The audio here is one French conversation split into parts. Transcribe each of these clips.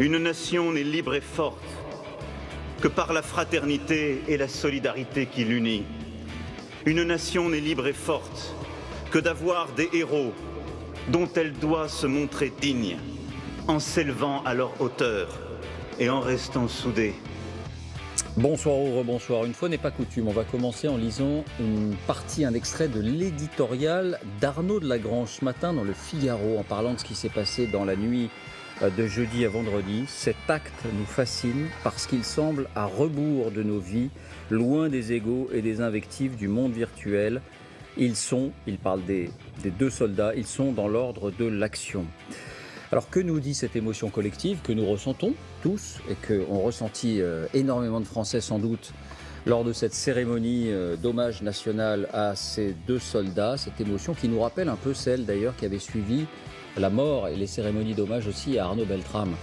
Une nation n'est libre et forte que par la fraternité et la solidarité qui l'unit. Une nation n'est libre et forte que d'avoir des héros dont elle doit se montrer digne, en s'élevant à leur hauteur et en restant soudée. Bonsoir ou rebonsoir. Une fois n'est pas coutume, on va commencer en lisant un extrait de l'éditorial d'Arnaud de Lagrange ce matin dans le Figaro, en parlant de ce qui s'est passé dans la nuit de jeudi à vendredi. Cet acte nous fascine parce qu'il semble à rebours de nos vies, loin des égos et des invectives du monde virtuel. Il parle des deux soldats, ils sont dans l'ordre de l'action. Alors que nous dit cette émotion collective que nous ressentons tous et qu'ont ressenti énormément de Français sans doute lors de cette cérémonie d'hommage national à ces deux soldats, cette émotion qui nous rappelle un peu celle d'ailleurs qui avait suivi la mort et les cérémonies d'hommage aussi à Arnaud Beltrame.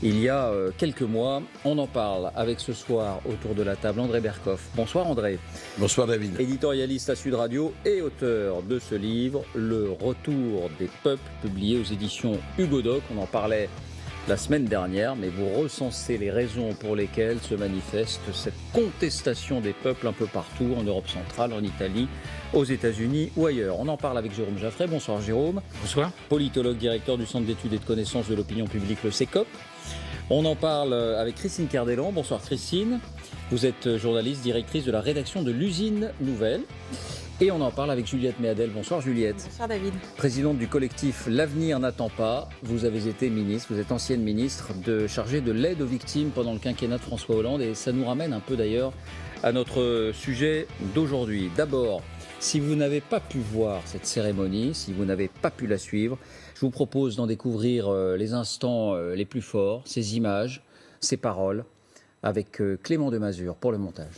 Il y a quelques mois, on en parle avec ce soir autour de la table André Berkoff. Bonsoir André. Bonsoir David. Éditorialiste à Sud Radio et auteur de ce livre, Le Retour des peuples, publié aux éditions Hugo Doc. On en parlait la semaine dernière, mais vous recensez les raisons pour lesquelles se manifeste cette contestation des peuples un peu partout, en Europe centrale, en Italie, aux États-Unis ou ailleurs. On en parle avec Jérôme Jaffray. Bonsoir Jérôme. Bonsoir. Politologue, directeur du Centre d'études et de connaissances de l'opinion publique, le CECOP. On en parle avec Christine Cardellan. Bonsoir Christine. Vous êtes journaliste, directrice de la rédaction de l'Usine Nouvelle. Et on en parle avec Juliette Méadel. Bonsoir Juliette. Bonsoir David. Présidente du collectif L'Avenir n'attend pas. Vous avez été ministre, vous êtes ancienne ministre chargée de l'aide aux victimes pendant le quinquennat de François Hollande. Et ça nous ramène un peu d'ailleurs à notre sujet d'aujourd'hui. D'abord, si vous n'avez pas pu voir cette cérémonie, si vous n'avez pas pu la suivre, je vous propose d'en découvrir les instants les plus forts, ces images, ces paroles, avec Clément Demazure pour le montage.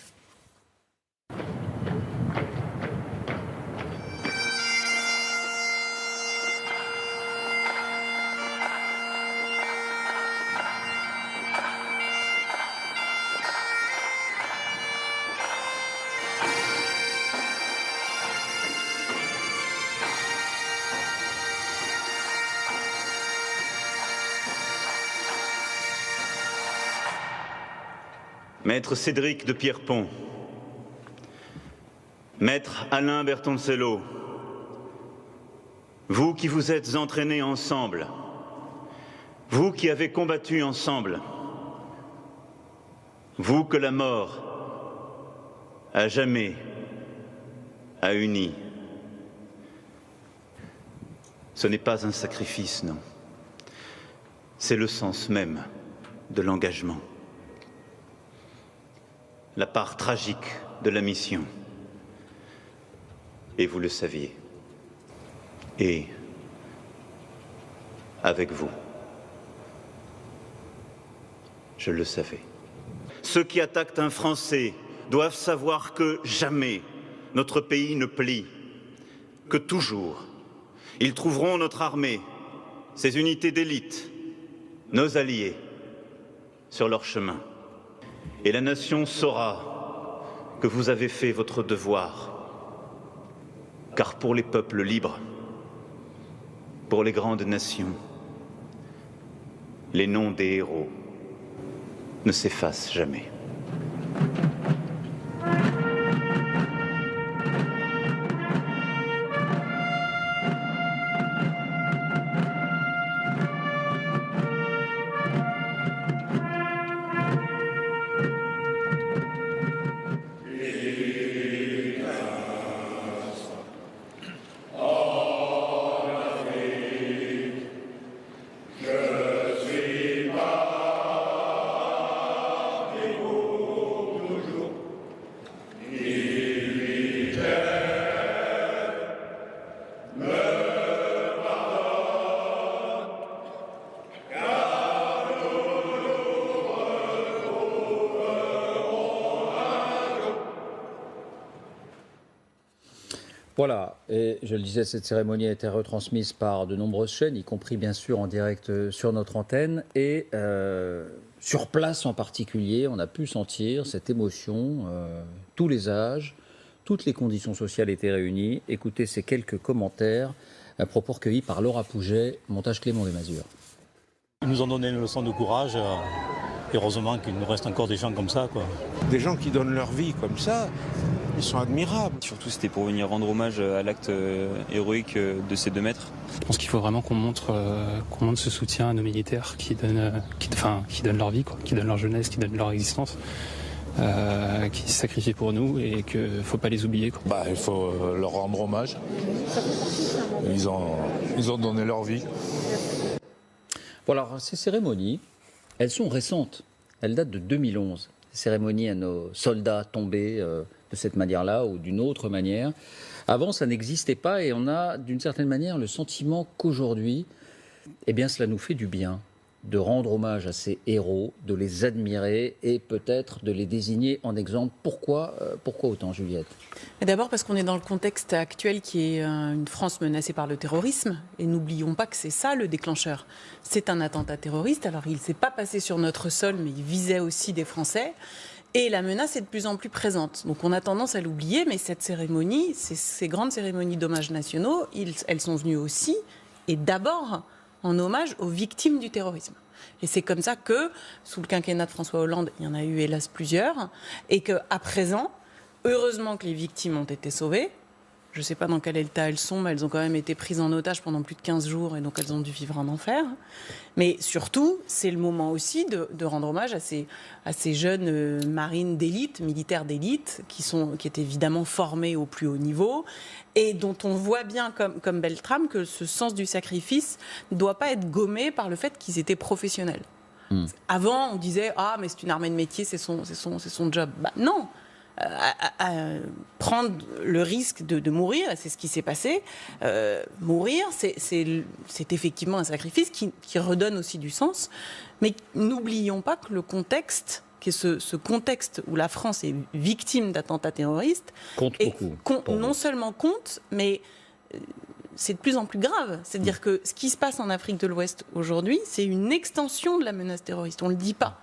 Maître Cédric de Pierrepont, Maître Alain Bertoncello, vous qui vous êtes entraînés ensemble, vous qui avez combattu ensemble, vous que la mort à jamais a uni. Ce n'est pas un sacrifice, non. C'est le sens même de l'engagement. La part tragique de la mission. Et vous le saviez. Et avec vous, je le savais. Ceux qui attaquent un Français doivent savoir que jamais notre pays ne plie, que toujours ils trouveront notre armée, ses unités d'élite, nos alliés, sur leur chemin. Et la nation saura que vous avez fait votre devoir. Car pour les peuples libres, pour les grandes nations, les noms des héros ne s'effacent jamais. Voilà, et je le disais, cette cérémonie a été retransmise par de nombreuses chaînes, y compris bien sûr en direct sur notre antenne. Et sur place en particulier, on a pu sentir cette émotion, tous les âges, toutes les conditions sociales étaient réunies. Écoutez ces quelques commentaires à propos recueillis par Laura Pouget, montage Clément Desmazures. Ils nous ont donné une leçon de courage. Et heureusement qu'il nous reste encore des gens comme ça, quoi. Des gens qui donnent leur vie comme ça, ils sont admirables. Surtout, c'était pour venir rendre hommage à l'acte héroïque de ces 2 maîtres. Je pense qu'il faut vraiment qu'on montre ce soutien à nos militaires qui donnent leur vie, quoi, qui donnent leur jeunesse, qui donnent leur existence, qui se sacrifient pour nous et qu'il ne faut pas les oublier, quoi. Il faut leur rendre hommage. Ils ont donné leur vie. Voilà, ces cérémonies, elles sont récentes. Elles datent de 2011. Ces cérémonies à nos soldats tombés de cette manière-là ou d'une autre manière. Avant, ça n'existait pas et on a d'une certaine manière le sentiment qu'aujourd'hui, eh bien, cela nous fait du bien de rendre hommage à ces héros, de les admirer et peut-être de les désigner en exemple. Pourquoi autant, Juliette ? D'abord parce qu'on est dans le contexte actuel qui est une France menacée par le terrorisme. Et n'oublions pas que c'est ça le déclencheur. C'est un attentat terroriste. Alors il ne s'est pas passé sur notre sol, mais il visait aussi des Français. Et la menace est de plus en plus présente. Donc on a tendance à l'oublier, mais cette cérémonie, ces grandes cérémonies d'hommages nationaux, elles sont venues aussi, et d'abord, en hommage aux victimes du terrorisme. Et c'est comme ça que, sous le quinquennat de François Hollande, il y en a eu hélas plusieurs, et qu'à présent, heureusement que les victimes ont été sauvées. Je ne sais pas dans quel état elles sont, mais elles ont quand même été prises en otage pendant plus de 15 jours, et donc elles ont dû vivre un enfer. Mais surtout, c'est le moment aussi de rendre hommage à ces jeunes marines d'élite, militaires d'élite, qui étaient évidemment formés au plus haut niveau, et dont on voit bien, comme Beltrame, que ce sens du sacrifice ne doit pas être gommé par le fait qu'ils étaient professionnels. Avant, on disait « Ah, mais c'est une armée de métier, c'est son job ». Non, prendre le risque de mourir, et c'est ce qui s'est passé, mourir, c'est effectivement un sacrifice qui redonne aussi du sens. Mais n'oublions pas que le contexte, qui est ce contexte où la France est victime d'attentats terroristes, compte beaucoup. Non seulement compte, mais c'est de plus en plus grave. C'est-à-dire que ce qui se passe en Afrique de l'Ouest aujourd'hui, c'est une extension de la menace terroriste. On ne le dit pas.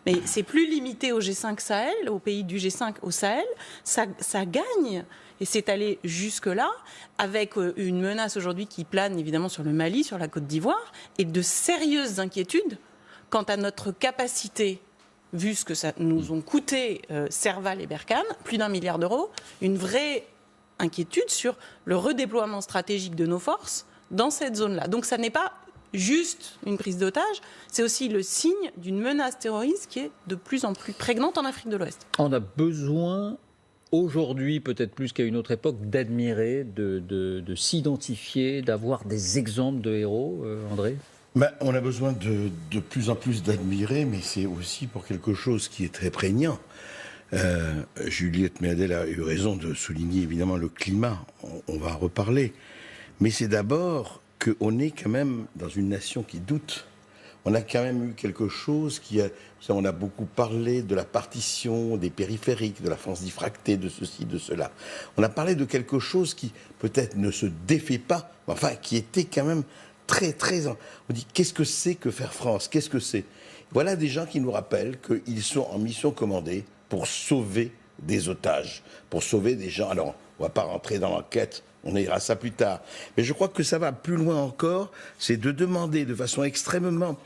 Mais c'est plus limité au G5 Sahel, aux pays du G5 au Sahel. Ça gagne. Et c'est allé jusque-là, avec une menace aujourd'hui qui plane évidemment sur le Mali, sur la Côte d'Ivoire, et de sérieuses inquiétudes quant à notre capacité, vu ce que ça nous ont coûté Serval et Berkane, plus d'1 milliard d'euros, une vraie inquiétude sur le redéploiement stratégique de nos forces dans cette zone-là. Donc ça n'est pas juste une prise d'otage, c'est aussi le signe d'une menace terroriste qui est de plus en plus prégnante en Afrique de l'Ouest. On a besoin aujourd'hui, peut-être plus qu'à une autre époque, d'admirer, de s'identifier, d'avoir des exemples de héros, André ? On a besoin de plus en plus d'admirer, mais c'est aussi pour quelque chose qui est très prégnant. Juliette Méadel a eu raison de souligner évidemment le climat, on va en reparler. Mais c'est d'abord qu'on est quand même dans une nation qui doute. On a quand même eu quelque chose on a beaucoup parlé de la partition, des périphériques, de la France diffractée, de ceci, de cela. On a parlé de quelque chose qui peut-être ne se défait pas, mais enfin qui était quand même très, très... On dit, qu'est-ce que c'est que faire France ? Qu'est-ce que c'est ? Voilà des gens qui nous rappellent qu'ils sont en mission commandée pour sauver des otages, pour sauver des gens. Alors, on ne va pas rentrer dans l'enquête, on ira ça plus tard. Mais je crois que ça va plus loin encore, c'est de demander de façon extrêmement,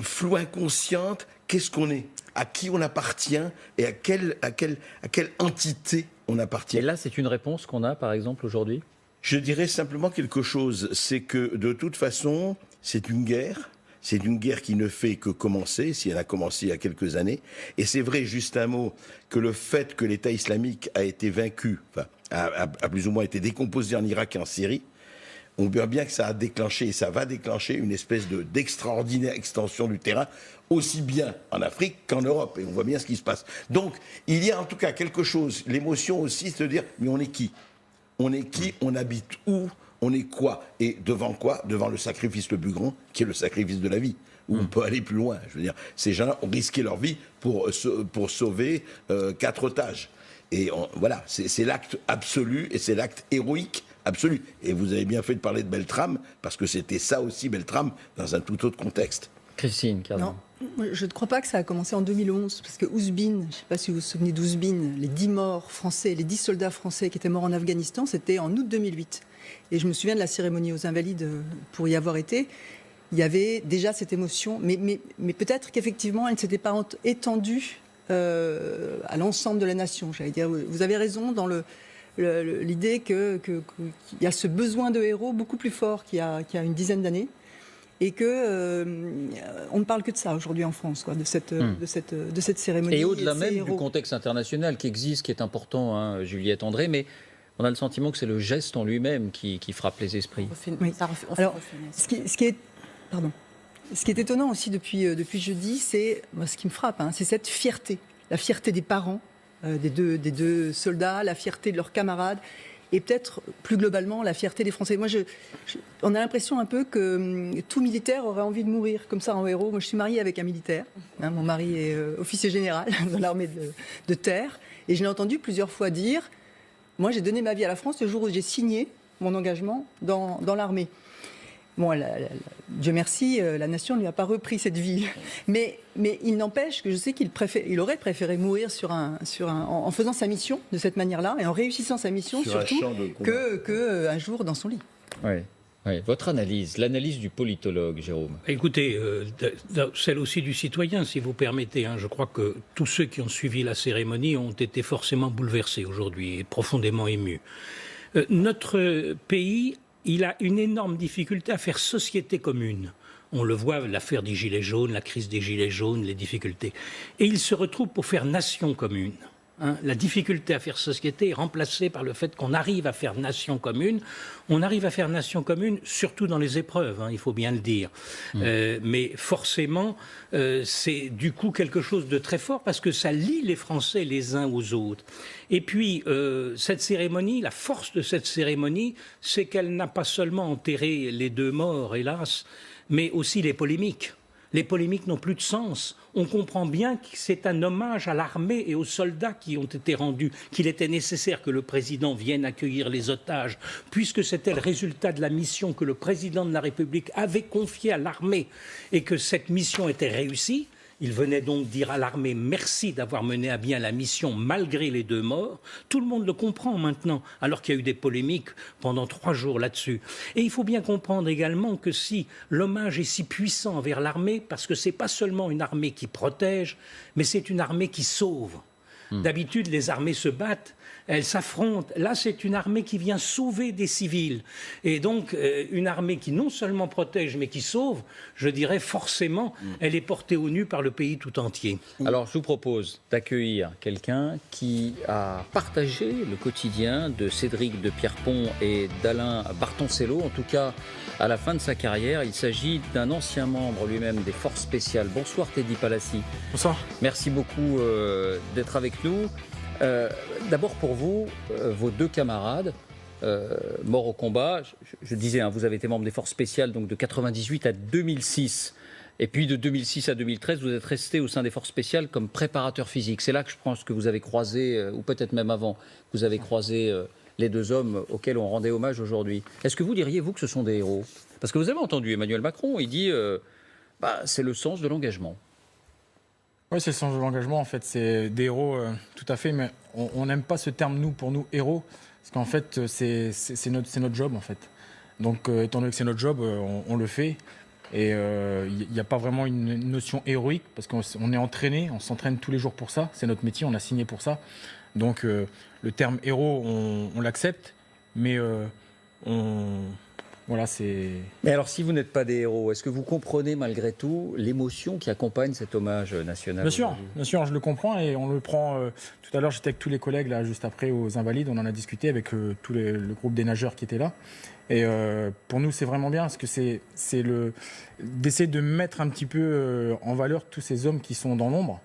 floue, inconsciente, qu'est-ce qu'on est, à qui on appartient et à quelle entité on appartient. Et là, c'est une réponse qu'on a, par exemple, aujourd'hui ? Je dirais simplement quelque chose, c'est que de toute façon, c'est une guerre. C'est une guerre qui ne fait que commencer, si elle a commencé il y a quelques années. Et c'est vrai, juste un mot, que le fait que l'État islamique a été vaincu, a plus ou moins été décomposé en Irak et en Syrie, on voit bien que ça a déclenché, et ça va déclencher une espèce d'extraordinaire extension du terrain, aussi bien en Afrique qu'en Europe. Et on voit bien ce qui se passe. Donc, il y a en tout cas quelque chose, l'émotion aussi, c'est de dire, mais on est qui ? On est qui ? On habite où ? On est quoi ? Et devant quoi ? Devant le sacrifice le plus grand, qui est le sacrifice de la vie, où on peut aller plus loin. Je veux dire, ces gens-là ont risqué leur vie pour sauver 4 otages. Et voilà, c'est l'acte absolu et c'est l'acte héroïque absolu. Et vous avez bien fait de parler de Beltrame, parce que c'était ça aussi, Beltrame, dans un tout autre contexte. Christine, Cardin. Non, je ne crois pas que ça a commencé en 2011, parce que Ouzbine, je ne sais pas si vous vous souvenez d'Ouzbine, les 10 morts français, les 10 soldats français qui étaient morts en Afghanistan, c'était en août 2008. Et je me souviens de la cérémonie aux Invalides pour y avoir été. il y avait déjà cette émotion, mais peut-être qu'effectivement, elle ne s'était pas étendue à l'ensemble de la nation. J'allais dire, vous avez raison dans l'idée qu'il y a ce besoin de héros beaucoup plus fort qu'il y a une dizaine d'années, et que on ne parle que de ça aujourd'hui en France, quoi, de cette cérémonie. Et au-delà même héros. du contexte international qui existe, qui est important, hein, Juliette André, mais on a le sentiment que c'est le geste en lui-même qui frappe les esprits. Oui. Alors, ce qui est étonnant aussi depuis jeudi, c'est ce qui me frappe, c'est cette fierté, la fierté des parents des deux soldats, la fierté de leurs camarades. Et peut-être plus globalement la fierté des Français. Moi, on a l'impression un peu que tout militaire aurait envie de mourir comme ça en héros. Moi, je suis mariée avec un militaire. Mon mari est officier général dans l'armée de terre. Et je l'ai entendu plusieurs fois dire « Moi, j'ai donné ma vie à la France le jour où j'ai signé mon engagement dans l'armée ». Bon, Dieu merci, la nation ne lui a pas repris cette vie. Mais il n'empêche que je sais qu'il aurait préféré mourir en faisant sa mission de cette manière-là et en réussissant sa mission surtout qu'un jour dans son lit. Oui. Votre analyse, l'analyse du politologue, Jérôme. Écoutez, celle aussi du citoyen, si vous permettez. Je crois que tous ceux qui ont suivi la cérémonie ont été forcément bouleversés aujourd'hui et profondément émus. Notre pays, il a une énorme difficulté à faire société commune. On le voit, l'affaire des Gilets jaunes, la crise des Gilets jaunes, les difficultés. Et il se retrouve pour faire nation commune. La difficulté à faire société est remplacée par le fait qu'on arrive à faire nation commune. On arrive à faire nation commune, surtout dans les épreuves, il faut bien le dire. Mais forcément, c'est du coup quelque chose de très fort parce que ça lie les Français les uns aux autres. Et puis, cette cérémonie, la force de cette cérémonie, c'est qu'elle n'a pas seulement enterré les deux morts, hélas, mais aussi les polémiques. Les polémiques n'ont plus de sens. On comprend bien que c'est un hommage à l'armée et aux soldats qui ont été rendus, qu'il était nécessaire que le président vienne accueillir les otages, puisque c'était le résultat de la mission que le président de la République avait confiée à l'armée et que cette mission était réussie. Il venait donc dire à l'armée merci d'avoir mené à bien la mission malgré les deux morts. Tout le monde le comprend maintenant, alors qu'il y a eu des polémiques pendant 3 jours là-dessus. Et il faut bien comprendre également que si l'hommage est si puissant envers l'armée, parce que ce n'est pas seulement une armée qui protège, mais c'est une armée qui sauve. D'habitude, les armées se battent, elles s'affrontent. Là, c'est une armée qui vient sauver des civils. Et donc, une armée qui non seulement protège, mais qui sauve, je dirais forcément, elle est portée au nu par le pays tout entier. Alors, je vous propose d'accueillir quelqu'un qui a partagé le quotidien de Cédric de Pierrepont et d'Alain Bartoncello, en tout cas à la fin de sa carrière. Il s'agit d'un ancien membre lui-même des forces spéciales. Bonsoir Teddy Palassi. Bonsoir. Merci beaucoup d'être avec nous. D'abord pour vous, vos 2 camarades morts au combat, je disais, vous avez été membre des forces spéciales donc de 98 à 2006. Et puis de 2006 à 2013, vous êtes resté au sein des forces spéciales comme préparateur physique. C'est là que je pense que vous avez croisé, ou peut-être même avant, vous avez croisé les 2 hommes auxquels on rendait hommage aujourd'hui. Est-ce que vous diriez, vous, que ce sont des héros? Parce que vous avez entendu Emmanuel Macron, il dit c'est le sens de l'engagement. Oui, c'est le sens de l'engagement, en fait. C'est des héros, tout à fait, mais on n'aime pas ce terme, pour nous, héros, parce qu'en fait, c'est notre job, en fait. Donc, étant donné que c'est notre job, on le fait. Et il n'y a pas vraiment une notion héroïque, parce qu'on est entraîné, on s'entraîne tous les jours pour ça. C'est notre métier, on a signé pour ça. Donc, le terme héros, on l'accepte, mais voilà, c'est... Mais alors, si vous n'êtes pas des héros, est-ce que vous comprenez malgré tout l'émotion qui accompagne cet hommage national? Bien sûr, je le comprends et on le prend... tout à l'heure, j'étais avec tous les collègues, là, juste après, aux Invalides, on en a discuté avec tout le groupe des nageurs qui étaient là. Et pour nous, c'est vraiment bien, parce que c'est d'essayer de mettre un petit peu en valeur tous ces hommes qui sont dans l'ombre.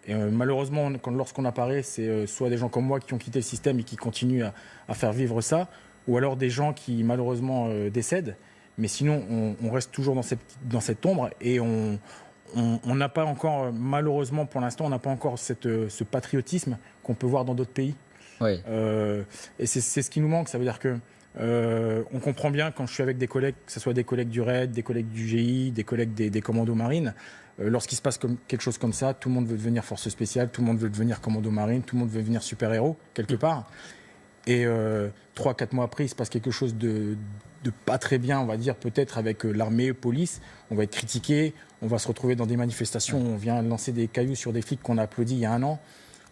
Et malheureusement, lorsqu'on apparaît, c'est soit des gens comme moi qui ont quitté le système et qui continuent à faire vivre ça, ou alors des gens qui malheureusement décèdent. Mais sinon, on reste toujours dans cette ombre et on n'a pas encore, malheureusement pour l'instant, on n'a pas encore ce patriotisme qu'on peut voir dans d'autres pays. Oui. Et c'est ce qui nous manque. Ça veut dire que on comprend bien quand je suis avec des collègues, que ce soit des collègues du RAID, des collègues du GI, des collègues des commandos marines, lorsqu'il se passe quelque chose comme ça, tout le monde veut devenir force spéciale, tout le monde veut devenir commando marine, tout le monde veut devenir super-héros, quelque part. Et 3-4 mois après, il se passe quelque chose pas très bien, on va dire, peut-être avec l'armée, police. On va être critiqué, on va se retrouver dans des manifestations, on vient lancer des cailloux sur des flics qu'on a applaudis il y a un an.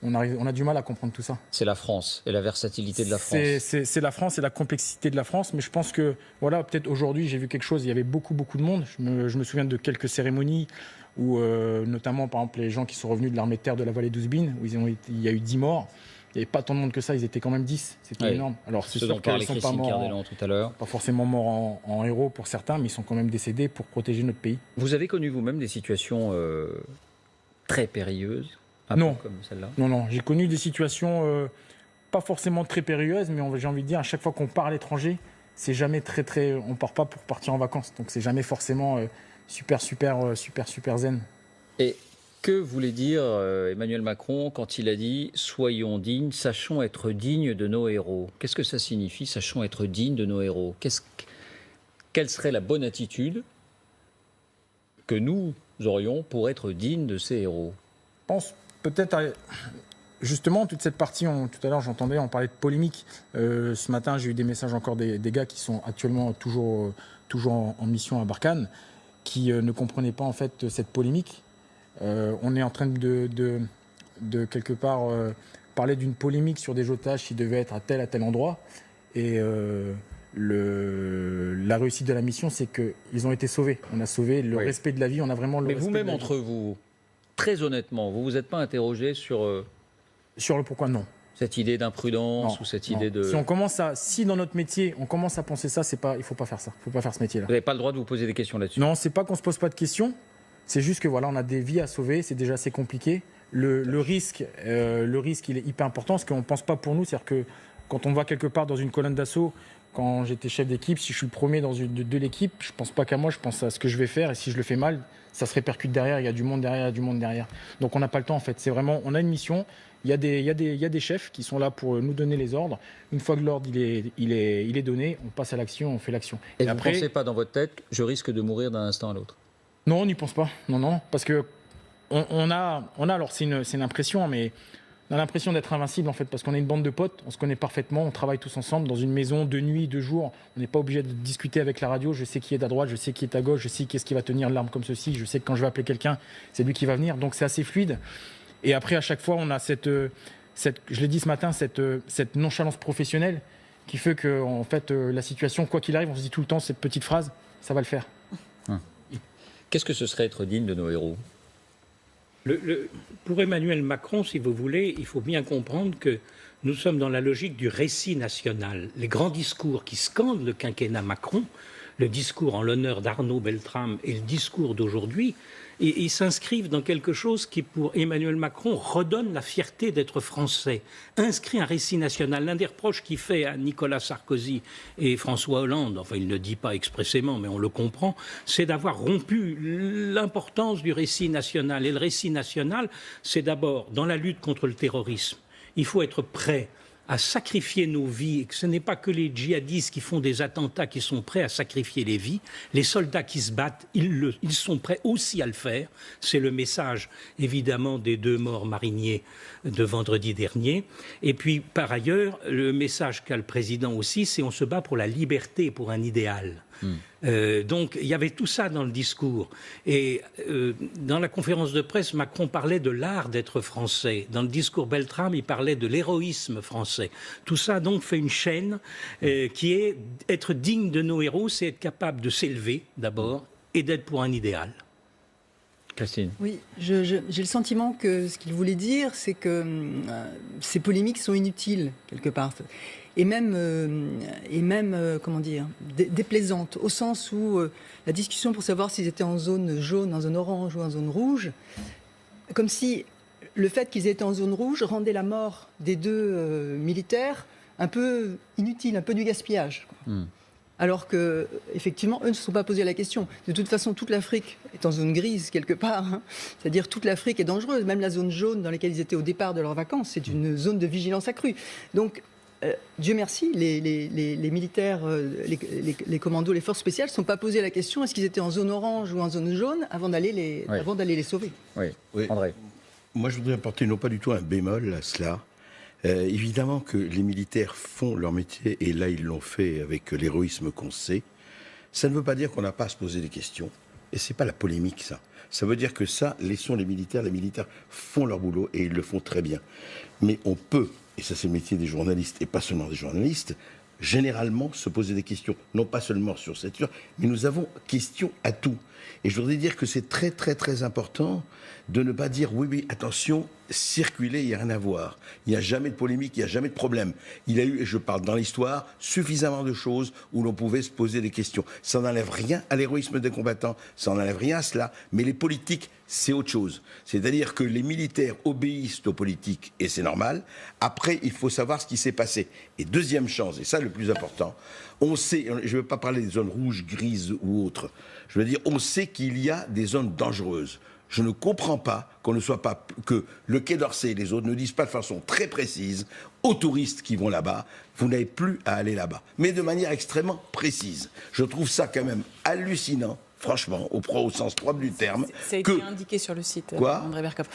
On a du mal à comprendre tout ça. C'est la France et la versatilité de la France. C'est la France et la complexité de la France, mais je pense que, voilà, peut-être aujourd'hui, j'ai vu quelque chose, il y avait beaucoup de monde. Je me souviens de quelques cérémonies où, notamment, par exemple, les gens qui sont revenus de l'armée de terre de la vallée d'Ouzbine, où il y a eu 10 morts. Il n'y avait pas tant de monde que ça, ils étaient quand même 10. C'était énorme. Alors, c'est sûr qu'ils ne sont pas morts, tout à l'heure. Pas forcément morts en héros pour certains, mais ils sont quand même décédés pour protéger notre pays. Vous avez connu vous-même des situations très périlleuses, non, comme celle-là? Non. J'ai connu des situations pas forcément très périlleuses, mais j'ai envie de dire, à chaque fois qu'on part à l'étranger, c'est jamais très... On ne part pas pour partir en vacances. Donc, c'est jamais forcément super zen. Et que voulait dire Emmanuel Macron quand il a dit « Soyons dignes, sachons être dignes de nos héros ». Qu'est-ce que ça signifie, sachons être dignes de nos héros? Quelle serait la bonne attitude que nous aurions pour être dignes de ces héros? Je pense peut-être, justement, toute cette partie, tout à l'heure j'entendais, on parlait de polémique. Ce matin, j'ai eu des messages encore des gars qui sont actuellement toujours en mission à Barkhane, qui ne comprenaient pas en fait cette polémique. On est en train de quelque part parler d'une polémique sur des otages qui devaient être à tel endroit. Et la réussite de la mission, c'est qu'ils ont été sauvés. On a sauvé le respect de la vie, on a vraiment le respect. Mais vous-même, entre vous, très honnêtement, vous vous êtes pas interrogé sur le pourquoi? Non. Cette idée d'imprudence ou cette idée de... Si dans notre métier, on commence à penser ça, il faut pas faire ça. Il faut pas faire ce métier-là. Vous n'avez pas le droit de vous poser des questions là-dessus? Non, c'est pas qu'on se pose pas de questions. C'est juste que voilà, on a des vies à sauver, c'est déjà assez compliqué. Le risque, il est hyper important, parce qu'on ne pense pas pour nous. C'est-à-dire que quand on va quelque part dans une colonne d'assaut, quand j'étais chef d'équipe, si je suis le premier de l'équipe, je ne pense pas qu'à moi, je pense à ce que je vais faire. Et si je le fais mal, ça se répercute derrière, il y a du monde derrière, Donc on n'a pas le temps en fait. C'est vraiment, on a une mission, il y a des chefs qui sont là pour nous donner les ordres. Une fois que l'ordre il est donné, on passe à l'action, on fait l'action. Et vous ne pensez pas dans votre tête, je risque de mourir d'un instant à l'autre? Non, on n'y pense pas. Non, parce que on a alors c'est une impression, mais on a l'impression d'être invincible en fait, parce qu'on est une bande de potes, on se connaît parfaitement, on travaille tous ensemble dans une maison de nuit, de jour. On n'est pas obligé de discuter avec la radio. Je sais qui est à droite, je sais qui est à gauche, je sais qu'est-ce qui va tenir l'arme comme ceci. Je sais que quand je vais appeler quelqu'un, c'est lui qui va venir. Donc c'est assez fluide. Et après, à chaque fois, on a cette je l'ai dit ce matin, cette nonchalance professionnelle qui fait que en fait la situation, quoi qu'il arrive, on se dit tout le temps cette petite phrase, ça va le faire. Qu'est-ce que ce serait être digne de nos héros? Pour Emmanuel Macron, si vous voulez, il faut bien comprendre que nous sommes dans la logique du récit national. Les grands discours qui scandent le quinquennat Macron, le discours en l'honneur d'Arnaud Beltrame et le discours d'aujourd'hui, ils s'inscrivent dans quelque chose qui, pour Emmanuel Macron, redonne la fierté d'être français, inscrit un récit national. L'un des reproches qu'il fait à Nicolas Sarkozy et François Hollande, enfin il ne le dit pas expressément, mais on le comprend, c'est d'avoir rompu l'importance du récit national. Et le récit national, c'est d'abord, dans la lutte contre le terrorisme, il faut être prêt à sacrifier nos vies, et que ce n'est pas que les djihadistes qui font des attentats qui sont prêts à sacrifier les vies. Les soldats qui se battent, ils sont prêts aussi à le faire. C'est le message, évidemment, des 2 morts mariniers de vendredi dernier. Et puis, par ailleurs, le message qu'a le président aussi, c'est on se bat pour la liberté, pour un idéal. Donc il y avait tout ça dans le discours. Et dans la conférence de presse, Macron parlait de l'art d'être français. Dans le discours Beltrame, il parlait de l'héroïsme français. Tout ça donc fait une chaîne qui est être digne de nos héros, c'est être capable de s'élever d'abord et d'être pour un idéal. Christine. Oui, j'ai le sentiment que ce qu'il voulait dire, c'est que ces polémiques sont inutiles quelque part. Et même comment dire, déplaisantes, au sens où la discussion pour savoir s'ils étaient en zone jaune, en zone orange ou en zone rouge, comme si le fait qu'ils étaient en zone rouge rendait la mort des 2 militaires un peu inutile, un peu du gaspillage. Alors que, effectivement, eux ne se sont pas posé la question. De toute façon, toute l'Afrique est en zone grise quelque part. C'est-à-dire toute l'Afrique est dangereuse. Même la zone jaune dans laquelle ils étaient au départ de leurs vacances, c'est une zone de vigilance accrue. Donc, Dieu merci, les militaires, les commandos, les forces spéciales ne se sont pas posé la question est-ce qu'ils étaient en zone orange ou en zone jaune avant d'aller les sauver. Oui, André. Moi, je voudrais apporter non pas du tout un bémol à cela. Évidemment que les militaires font leur métier, et là ils l'ont fait avec l'héroïsme qu'on sait. Ça ne veut pas dire qu'on n'a pas à se poser des questions, et c'est pas la polémique ça. Ça veut dire que ça, laissons les militaires font leur boulot, et ils le font très bien. Mais on peut, et ça c'est le métier des journalistes, et pas seulement des journalistes, généralement se poser des questions, non pas seulement sur cette heure, mais nous avons question à tout. Et je voudrais dire que c'est très très très important de ne pas dire oui, attention, circuler, il n'y a rien à voir. Il n'y a jamais de polémique, il n'y a jamais de problème. Il y a eu, et je parle dans l'histoire, suffisamment de choses où l'on pouvait se poser des questions. Ça n'enlève rien à l'héroïsme des combattants, ça n'enlève rien à cela, mais les politiques, c'est autre chose. C'est-à-dire que les militaires obéissent aux politiques, et c'est normal. Après, il faut savoir ce qui s'est passé. Et deuxième chose, et ça le plus important, on sait, je ne veux pas parler des zones rouges, grises ou autres, je veux dire, on sait qu'il y a des zones dangereuses. Je ne comprends pas que le Quai d'Orsay et les autres ne disent pas de façon très précise aux touristes qui vont là-bas, vous n'avez plus à aller là-bas. Mais de manière extrêmement précise. Je trouve ça quand même hallucinant, franchement, au sens propre du terme. Ça a été indiqué sur le site, André Berkoff.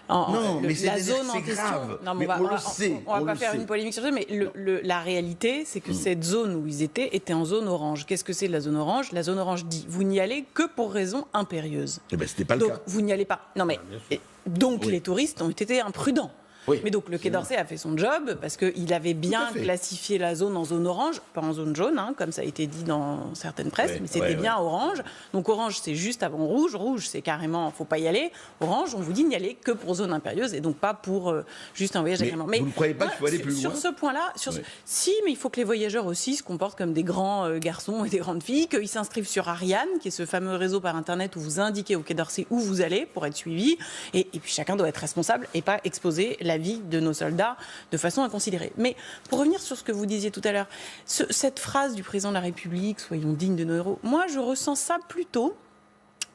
Non, mais la zone en question. Grave. Non, mais on va pas faire une polémique sur ça, mais la réalité, c'est que cette zone où ils était en zone orange. Qu'est-ce que c'est la zone orange? La zone orange dit vous n'y allez que pour raison impérieuse. Eh bien, c'était pas le cas. Donc, vous n'y allez pas. Non, mais. Donc, les touristes ont été imprudents. Oui, mais donc le Quai d'Orsay a fait son job parce qu'il avait bien classifié la zone en zone orange, pas en zone jaune, comme ça a été dit dans certaines presses, mais c'était bien orange. Donc orange, c'est juste avant rouge. Rouge, c'est carrément, faut pas y aller. Orange, on vous dit n'y aller que pour zone impérieuse et donc pas pour juste un voyage agrément. Mais vous ne croyez pas qu'il faut aller plus loin? Sur ce point-là, si, mais il faut que les voyageurs aussi se comportent comme des grands garçons et des grandes filles, qu'ils s'inscrivent sur Ariane, qui est ce fameux réseau par Internet où vous indiquez au Quai d'Orsay où vous allez pour être suivi. Et puis chacun doit être responsable et pas exposer la vie de nos soldats de façon inconsidérée. Mais pour revenir sur ce que vous disiez tout à l'heure, cette phrase du président de la République, soyons dignes de nos héros, moi je ressens ça plutôt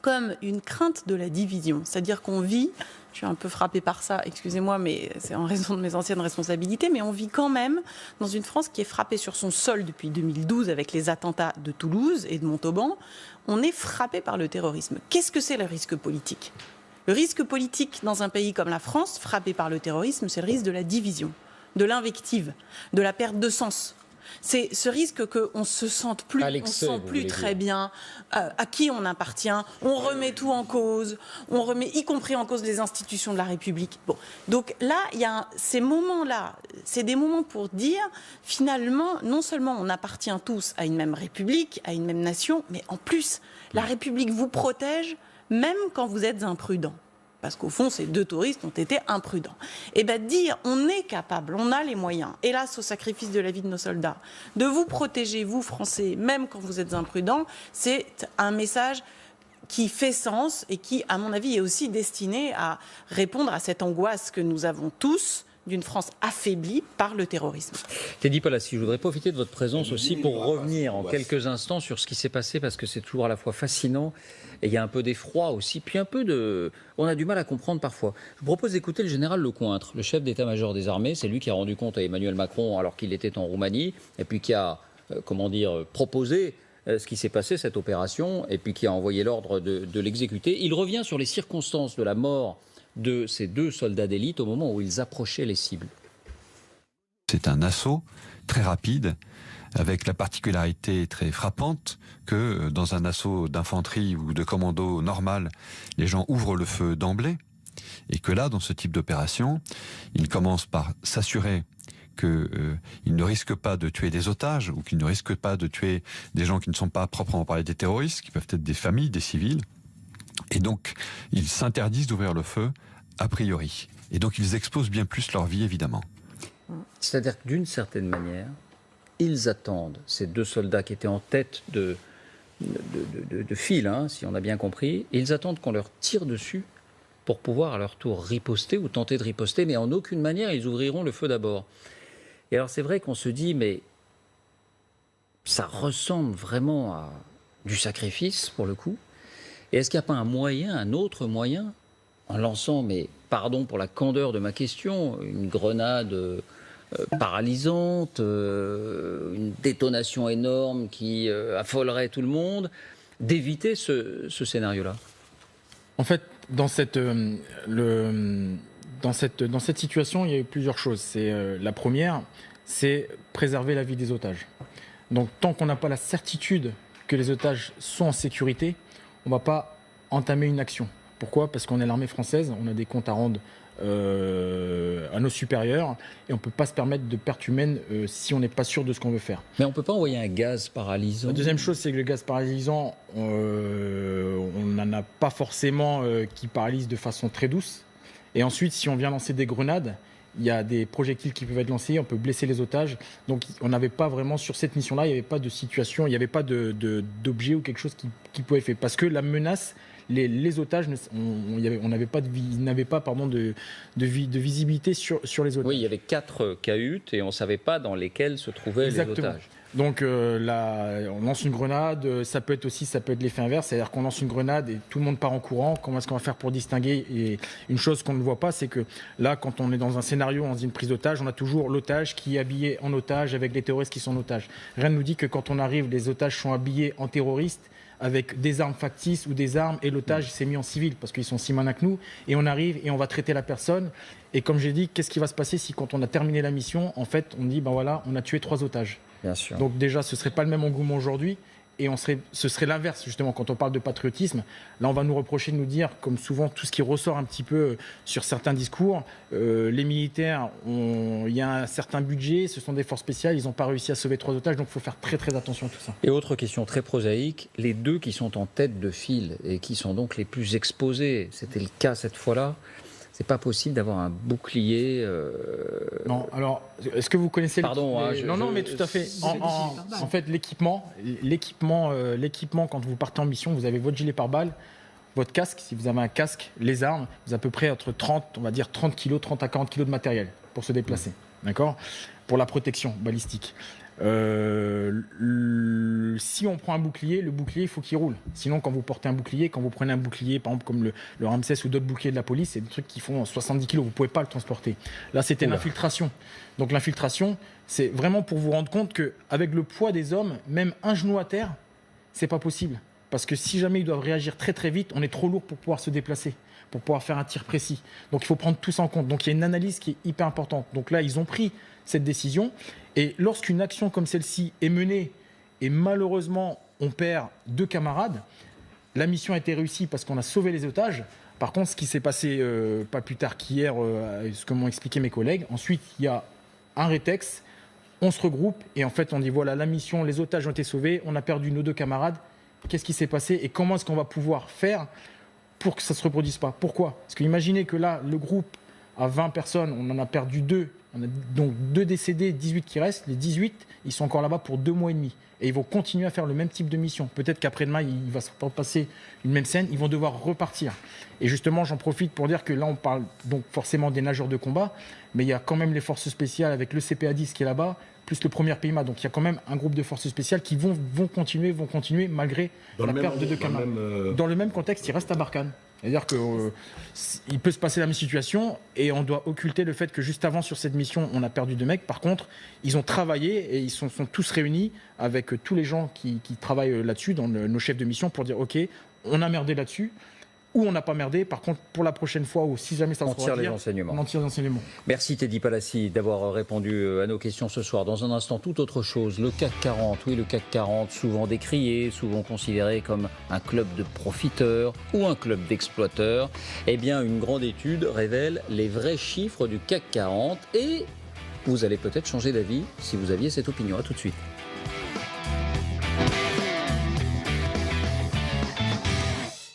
comme une crainte de la division. C'est-à-dire qu'on vit, je suis un peu frappée par ça, excusez-moi, mais c'est en raison de mes anciennes responsabilités, mais on vit quand même dans une France qui est frappée sur son sol depuis 2012 avec les attentats de Toulouse et de Montauban. On est frappé par le terrorisme. Qu'est-ce que c'est le risque politique ? Le risque politique dans un pays comme la France, frappé par le terrorisme, c'est le risque de la division, de l'invective, de la perte de sens. C'est ce risque qu'on se sente plus, très bien, à qui on appartient, on remet tout en cause, on remet y compris en cause les institutions de la République. Bon. Donc là, il y a ces moments-là, c'est des moments pour dire, finalement, non seulement on appartient tous à une même République, à une même nation, mais en plus, la République vous protège même quand vous êtes imprudent. Parce qu'au fond, ces deux touristes ont été imprudents. Et bien dire, on est capable, on a les moyens, hélas au sacrifice de la vie de nos soldats, de vous protéger, vous Français, même quand vous êtes imprudents, c'est un message qui fait sens et qui, à mon avis, est aussi destiné à répondre à cette angoisse que nous avons tous d'une France affaiblie par le terrorisme. Teddy Palassi, je voudrais profiter de votre présence aussi pour revenir en quelques instants sur ce qui s'est passé, parce que c'est toujours à la fois fascinant et il y a un peu d'effroi aussi, puis un peu de... On a du mal à comprendre parfois. Je vous propose d'écouter le général Lecointre, le chef d'état-major des armées. C'est lui qui a rendu compte à Emmanuel Macron alors qu'il était en Roumanie, et puis qui a, proposé ce qui s'est passé, cette opération, et puis qui a envoyé l'ordre de l'exécuter. Il revient sur les circonstances de la mort de ces deux soldats d'élite au moment où ils approchaient les cibles. C'est un assaut très rapide, avec la particularité très frappante que dans un assaut d'infanterie ou de commando normal, les gens ouvrent le feu d'emblée, et que là, dans ce type d'opération, ils commencent par s'assurer qu'ils ne risquent pas de tuer des otages, ou qu'ils ne risquent pas de tuer des gens qui ne sont pas proprement parlé des terroristes, qui peuvent être des familles, des civils. Et donc, ils s'interdisent d'ouvrir le feu, a priori. Et donc, ils exposent bien plus leur vie, évidemment. C'est-à-dire que, d'une certaine manière, ils attendent, ces deux soldats qui étaient en tête de file, si on a bien compris, ils attendent qu'on leur tire dessus pour pouvoir, à leur tour, riposter ou tenter de riposter, mais en aucune manière, ils ouvriront le feu d'abord. Et alors, c'est vrai qu'on se dit, mais ça ressemble vraiment à du sacrifice, pour le coup. Et est-ce qu'il n'y a pas un autre moyen, en lançant, mais pardon pour la candeur de ma question, une grenade paralysante, une détonation énorme qui affolerait tout le monde, d'éviter ce scénario-là? En fait, dans dans cette situation, il y a eu plusieurs choses. La première, c'est préserver la vie des otages. Donc tant qu'on n'a pas la certitude que les otages sont en sécurité, on ne va pas entamer une action. Pourquoi ? Parce qu'on est l'armée française, on a des comptes à rendre à nos supérieurs et on ne peut pas se permettre de pertes humaines si on n'est pas sûr de ce qu'on veut faire. Mais on ne peut pas envoyer un gaz paralysant. La deuxième chose, c'est que le gaz paralysant, on n'en a pas forcément qui paralyse de façon très douce. Et ensuite, si on vient lancer des grenades, il y a des projectiles qui peuvent être lancés, on peut blesser les otages. Donc on n'avait pas vraiment, sur cette mission-là, il n'y avait pas de situation, il n'y avait pas d'objet ou quelque chose qui pouvait être fait. Parce que la menace, les otages, on n'avait pas de visibilité sur les otages. Oui, il y avait 4 cahutes et on ne savait pas dans lesquelles se trouvaient les otages. Donc là, on lance une grenade, ça peut être l'effet inverse, c'est-à-dire qu'on lance une grenade et tout le monde part en courant. Comment est-ce qu'on va faire pour distinguer ? Et une chose qu'on ne voit pas, c'est que là, quand on est dans un scénario, dans une prise d'otage, on a toujours l'otage qui est habillé en otage avec les terroristes qui sont en otage. Rien ne nous dit que quand on arrive, les otages sont habillés en terroristes avec des armes factices ou des armes et l'otage s'est mis en civil parce qu'ils sont si malins que nous et on arrive et on va traiter la personne et comme j'ai dit, qu'est-ce qui va se passer si quand on a terminé la mission, en fait, on dit, ben voilà, on a tué 3 otages. Bien sûr. Donc déjà, ce ne serait pas le même engouement aujourd'hui et ce serait l'inverse, justement, quand on parle de patriotisme. Là, on va nous reprocher de nous dire, comme souvent, tout ce qui ressort un petit peu sur certains discours, les militaires, il y a un certain budget, ce sont des forces spéciales, ils n'ont pas réussi à sauver 3 otages, donc il faut faire très très attention à tout ça. Et autre question très prosaïque, les 2 qui sont en tête de file et qui sont donc les plus exposés, c'était le cas cette fois-là, c'est pas possible d'avoir un bouclier. Non, alors, est-ce que vous connaissez Pardon, non, mais tout à fait. En fait, l'équipement, quand vous partez en mission, vous avez votre gilet pare-balles, votre casque, si vous avez un casque, les armes, vous avez à peu près entre 30 kg, 30 à 40 kg de matériel pour se déplacer. D'accord ? Pour la protection balistique. Si on prend un bouclier, le bouclier, il faut qu'il roule. Sinon, quand vous portez un bouclier, quand vous prenez un bouclier, par exemple comme le Ramsès ou d'autres boucliers de la police, c'est des trucs qui font 70 kg, vous ne pouvez pas le transporter. Là, c'était l'infiltration. Donc l'infiltration, c'est vraiment pour vous rendre compte qu'avec le poids des hommes, même un genou à terre, c'est pas possible. Parce que si jamais ils doivent réagir très très vite, on est trop lourd pour pouvoir se déplacer, pour pouvoir faire un tir précis. Donc il faut prendre tout ça en compte. Donc il y a une analyse qui est hyper importante. Donc là, ils ont pris cette décision. Et lorsqu'une action comme celle-ci est menée et malheureusement on perd 2 camarades, la mission a été réussie parce qu'on a sauvé les otages. Par contre, ce qui s'est passé pas plus tard qu'hier, ce que m'ont expliqué mes collègues, ensuite il y a un rétex, on se regroupe et en fait on dit voilà, la mission, les otages ont été sauvés, on a perdu nos 2 camarades, qu'est-ce qui s'est passé et comment est-ce qu'on va pouvoir faire pour que ça ne se reproduise pas ? Pourquoi ? Parce que imaginez que là, le groupe a 20 personnes, on en a perdu 2. On a donc 2 décédés, 18 qui restent. Les 18, ils sont encore là-bas pour 2 mois et demi. Et ils vont continuer à faire le même type de mission. Peut-être qu'après-demain, il va se passer une même scène. Ils vont devoir repartir. Et justement, j'en profite pour dire que là, on parle donc forcément des nageurs de combat. Mais il y a quand même les forces spéciales avec le CPA-10 qui est là-bas, plus le premier PIMA. Donc il y a quand même un groupe de forces spéciales qui vont continuer malgré la perte de 2 camarades. Dans le même contexte, ils restent à Barkhane. C'est-à-dire qu'il peut se passer la même situation et on doit occulter le fait que juste avant sur cette mission, on a perdu 2 mecs. Par contre, ils ont travaillé et ils sont tous réunis avec tous les gens qui travaillent là-dessus, dans nos chefs de mission, pour dire « Ok, on a merdé là-dessus ». Ou on n'a pas merdé, par contre, pour la prochaine fois, ou si jamais ça se tire les enseignements. On en tire les enseignements. Merci Teddy Palassi d'avoir répondu à nos questions ce soir. Dans un instant, toute autre chose. Le CAC 40, oui, le CAC 40, souvent décrié, souvent considéré comme un club de profiteurs ou un club d'exploiteurs. Eh bien, une grande étude révèle les vrais chiffres du CAC 40 et vous allez peut-être changer d'avis si vous aviez cette opinion. À tout de suite.